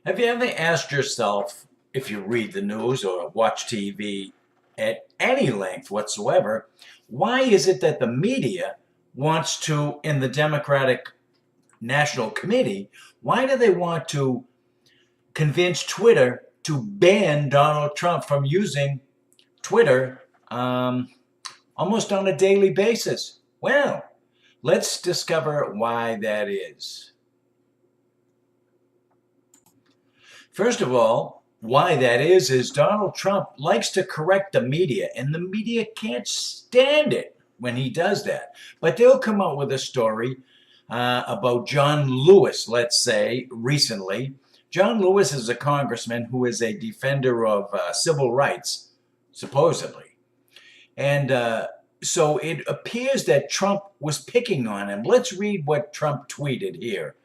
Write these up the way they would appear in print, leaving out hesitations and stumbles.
Have you ever asked yourself, if you read the news or watch TV at any length whatsoever, why is it that the media wants to, in the Democratic National Committee, why do they want to convince Twitter to ban Donald Trump from using Twitter almost on a daily basis? Well, let's discover why that is. First of all, why that is Donald Trump likes to correct the media, and the media can't stand it when he does that. But they'll come out with a story about John Lewis, let's say, recently. John Lewis is a congressman who is a defender of civil rights, supposedly. And so it appears that Trump was picking on him. Let's read what Trump tweeted here.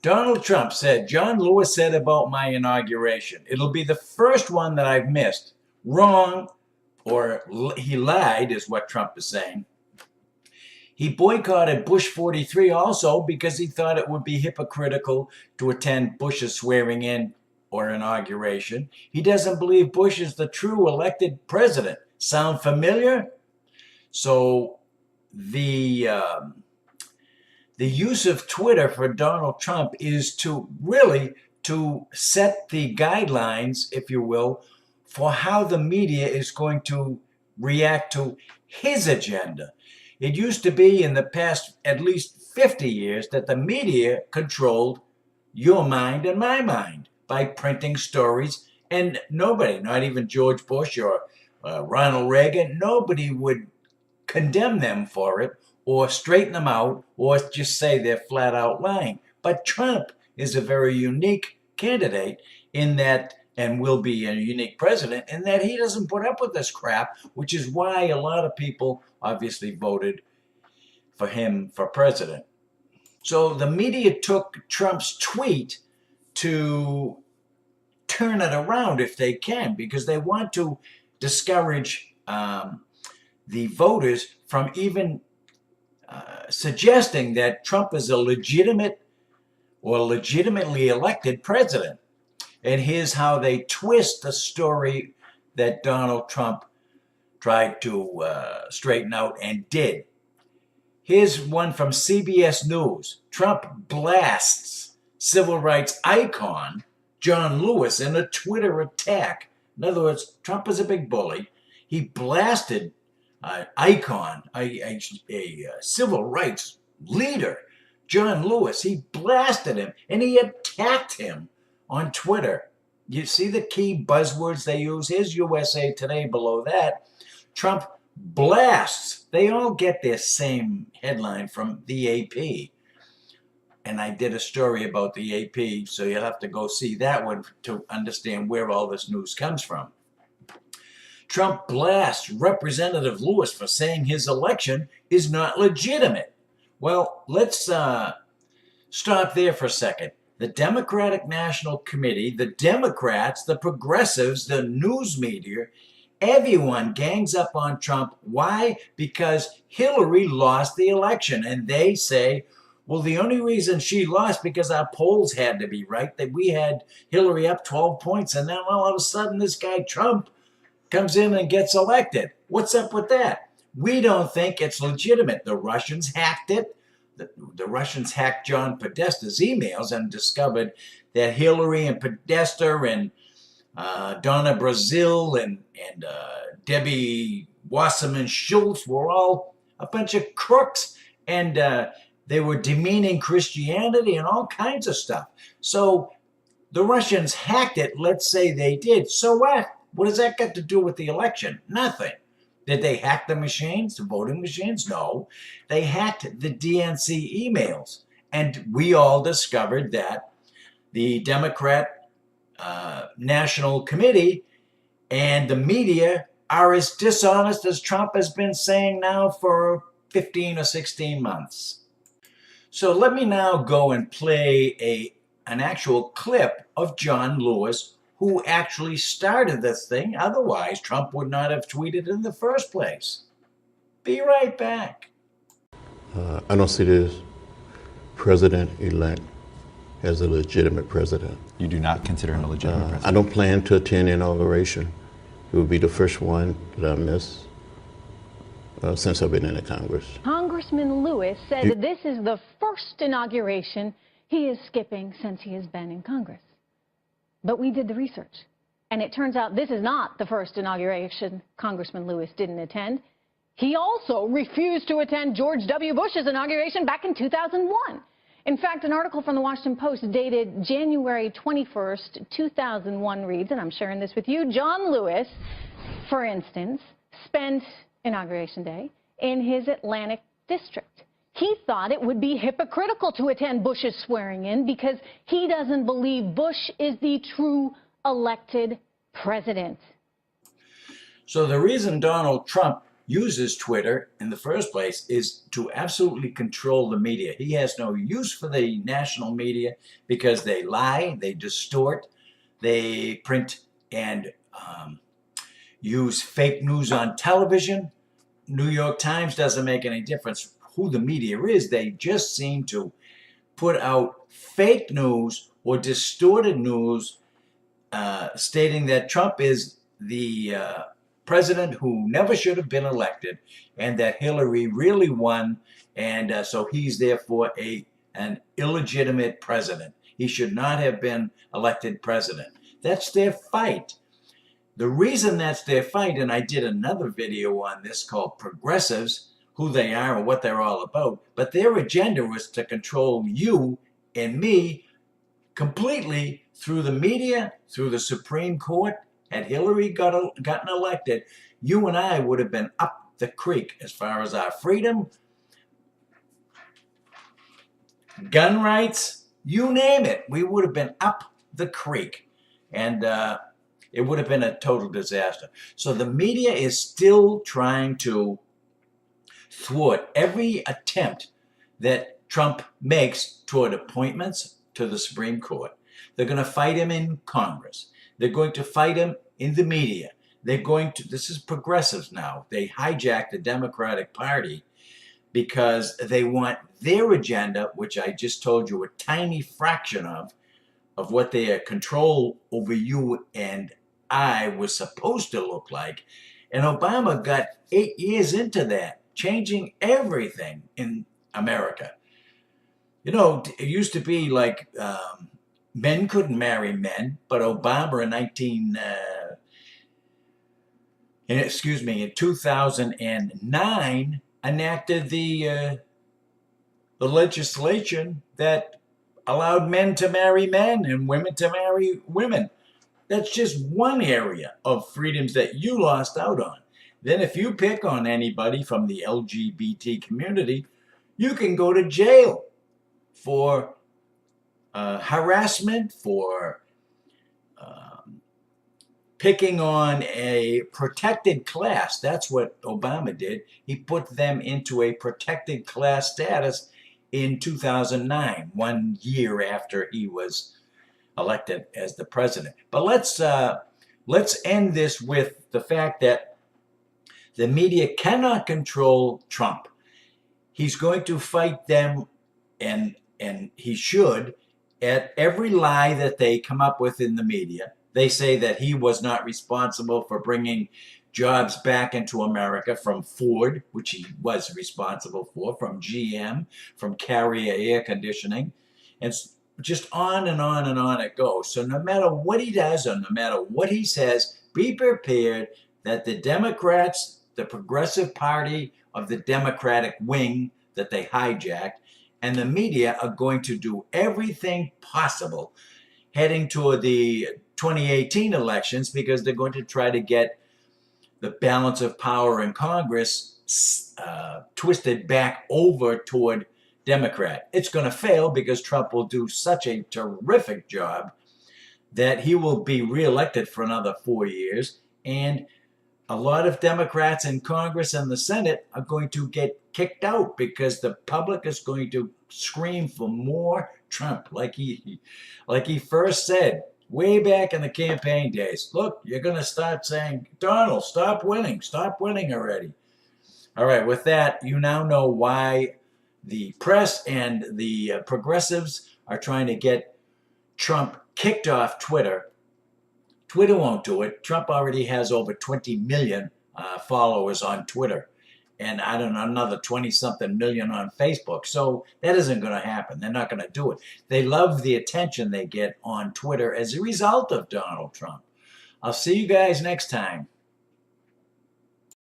Donald Trump said, John Lewis said about my inauguration, it'll be the first one that I've missed. Wrong, or he lied, is what Trump is saying. He boycotted Bush 43 also because he thought it would be hypocritical to attend Bush's swearing in or inauguration. He doesn't believe Bush is the true elected president. Sound familiar? So the use of Twitter for Donald Trump is to really to set the guidelines, if you will, for how the media is going to react to his agenda. It used to be in the past at least 50 years that the media controlled your mind and my mind by printing stories, and nobody, not even George Bush or Ronald Reagan, nobody would condemn them for it or straighten them out or just say they're flat out lying. But Trump is a very unique candidate in that, and will be a unique president, in that he doesn't put up with this crap, which is why a lot of people obviously voted for him for president. So the media took Trump's tweet to turn it around if they can, because they want to discourage the voters from even suggesting that Trump is a legitimate or legitimately elected president. And here's how they twist the story that Donald Trump tried to straighten out and did. Here's one from CBS News. Trump blasts civil rights icon John Lewis in a Twitter attack. In other words, Trump is a big bully. He blasted icon, a civil rights leader, John Lewis. He blasted him and he attacked him on Twitter. You see the key buzzwords they use? Here's USA Today below that. Trump blasts. They all get their same headline from the AP. And I did a story about the AP, so you'll have to go see that one to understand where all this news comes from. Trump blasts Representative Lewis for saying his election is not legitimate. Well, let's stop there for a second. The Democratic National Committee, the Democrats, the progressives, the news media, everyone gangs up on Trump. Why? Because Hillary lost the election. And they say, well, the only reason she lost because our polls had to be right, that we had Hillary up 12 points. And then all of a sudden this guy Trump comes in and gets elected. What's up with that? We don't think it's legitimate. The Russians hacked it. The Russians hacked John Podesta's emails and discovered that Hillary and Podesta and Donna Brazil and Debbie Wasserman Schultz were all a bunch of crooks, and they were demeaning Christianity and all kinds of stuff. So the Russians hacked it. Let's say they did. So what? What does that got to do with the election? Nothing. Did they hack the machines, the voting machines? No. They hacked the DNC emails. And we all discovered that the Democrat National Committee and the media are as dishonest as Trump has been saying now for 15 or 16 months. So let me now go and play an actual clip of John Lewis, who actually started this thing. Otherwise, Trump would not have tweeted in the first place. Be right back. I don't see this president-elect as a legitimate president. You do not consider him a legitimate president? I don't plan to attend the inauguration. It will be the first one that I miss since I've been in the Congress. Congressman Lewis said that this is the first inauguration he is skipping since he has been in Congress. But we did the research, and it turns out this is not the first inauguration Congressman Lewis didn't attend. He also refused to attend George W. Bush's inauguration back in 2001. In fact, an article from the Washington Post dated January 21st, 2001 reads, and I'm sharing this with you, John Lewis, for instance, spent Inauguration Day in his Atlantic district. He thought it would be hypocritical to attend Bush's swearing-in because he doesn't believe Bush is the true elected president. So the reason Donald Trump uses Twitter in the first place is to absolutely control the media. He has no use for the national media because they lie, they distort, they print and use fake news on television. New York Times doesn't make any difference who the media is. They just seem to put out fake news or distorted news stating that Trump is the president who never should have been elected and that Hillary really won, and so he's therefore an illegitimate president. He should not have been elected president. That's their fight. The reason that's their fight, and I did another video on this called Progressives, who they are and what they're all about, but their agenda was to control you and me completely through the media, through the Supreme Court. Had Hillary gotten elected, you and I would have been up the creek as far as our freedom, gun rights, you name it. We would have been up the creek. And it would have been a total disaster. So the media is still trying to thwart every attempt that Trump makes toward appointments to the Supreme Court. They're going to fight him in Congress. They're going to fight him in the media. They're going to, this is progressives now. They hijacked the Democratic Party because they want their agenda, which I just told you a tiny fraction of what their control over you and I was supposed to look like. And Obama got 8 years into that, changing everything in America. You know, it used to be like men couldn't marry men, but Obama in 2009 enacted the legislation that allowed men to marry men and women to marry women. That's just one area of freedoms that you lost out on. Then if you pick on anybody from the LGBT community, you can go to jail for harassment, for picking on a protected class. That's what Obama did. He put them into a protected class status in 2009, 1 year after he was elected as the president. But let's end this with the fact that the media cannot control Trump. He's going to fight them, and he should, at every lie that they come up with in the media. They say that he was not responsible for bringing jobs back into America from Ford, which he was responsible for, from GM, from Carrier Air Conditioning, and just on and on and on it goes. So no matter what he does or no matter what he says, be prepared that the Democrats, the Progressive Party of the Democratic wing that they hijacked, and the media are going to do everything possible heading toward the 2018 elections because they're going to try to get the balance of power in Congress twisted back over toward Democrat. It's going to fail because Trump will do such a terrific job that he will be reelected for another 4 years, and a lot of Democrats in Congress and the Senate are going to get kicked out because the public is going to scream for more Trump, like he first said way back in the campaign days. Look, you're going to start saying, Donald, stop winning already. All right, with that, you now know why the press and the progressives are trying to get Trump kicked off Twitter. Twitter won't do it. Trump already has over 20 million followers on Twitter, and I don't know, another 20-something million on Facebook. So that isn't going to happen. They're not going to do it. They love the attention they get on Twitter as a result of Donald Trump. I'll see you guys next time.